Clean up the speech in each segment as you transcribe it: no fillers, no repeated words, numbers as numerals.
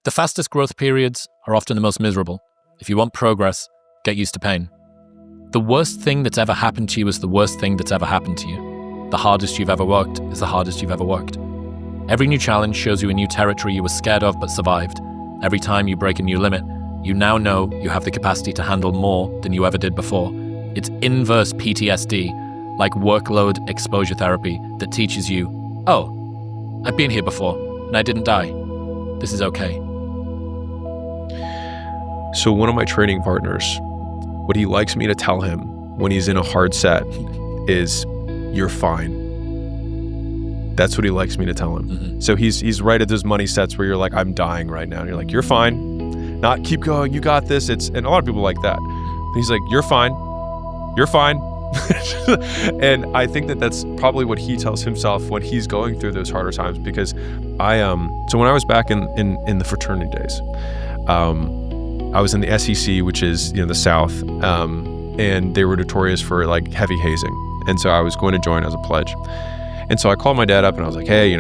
The fastest growth periods are often the most miserable. If you want progress, get used to pain. The worst thing that's ever happened to you is the worst thing that's ever happened to you. The hardest you've ever worked is the hardest you've ever worked. Every new challenge shows you a new territory you were scared of but survived. Every time you break a new limit, you now know you have the capacity to handle more than you ever did before. It's inverse PTSD, like workload exposure therapy, that teaches you, oh, I've been here before and I didn't die. This is okay. So one of my training partners, what he likes me to tell him when he's in a hard set is, you're fine. That's what he likes me to tell him. Mm-hmm. So he's right at those money sets where you're like, I'm dying right now. And you're like, you're fine. Not keep going, you got this. And a lot of people like that. But he's like, you're fine. You're fine. And I think that that's probably what he tells himself when he's going through those harder times. Because so when I was back in the fraternity days, I was in the SEC, which is, the South, and they were notorious for like heavy hazing. And so I was going to join as a pledge. And so I called my dad up and I was like, hey, I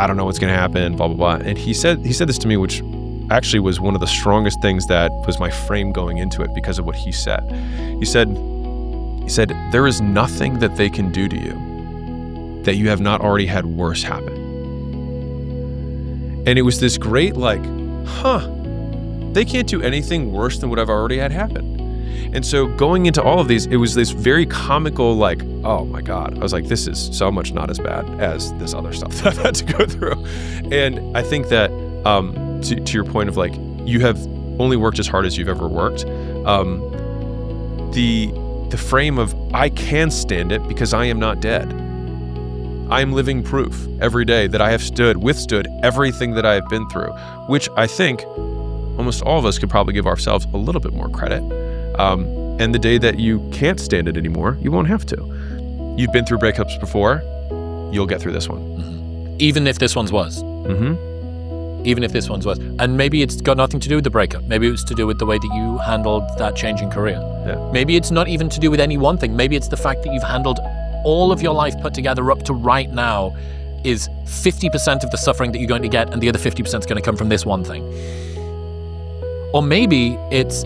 don't know what's going to happen, blah, blah, blah. And he said this to me, which actually was one of the strongest things that was my frame going into it because of what he said. He said, there is nothing that they can do to you that you have not already had worse happen. And it was this great they can't do anything worse than what I've already had happen. And so going into all of these, it was this very comical, oh my God. I was like, this is so much not as bad as this other stuff that I've had to go through. And I think that to your point of you have only worked as hard as you've ever worked. The frame of, I can stand it because I am not dead. I am living proof every day that I have withstood everything that I have been through, which I think almost all of us could probably give ourselves a little bit more credit. And the day that you can't stand it anymore, you won't have to. You've been through breakups before, you'll get through this one. Mm-hmm. Even if this one's was. Mm-hmm. Even if this one's was. And maybe it's got nothing to do with the breakup. Maybe it was to do with the way that you handled that change in career. Yeah. Maybe it's not even to do with any one thing. Maybe it's the fact that you've handled all of your life put together up to right now is 50% of the suffering that you're going to get, and the other 50% is going to come from this one thing. Or maybe it's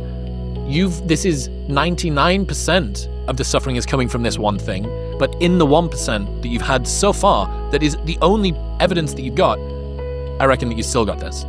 this is 99% of the suffering is coming from this one thing, but in the 1% that you've had so far, that is the only evidence that you've got, I reckon that you still got this.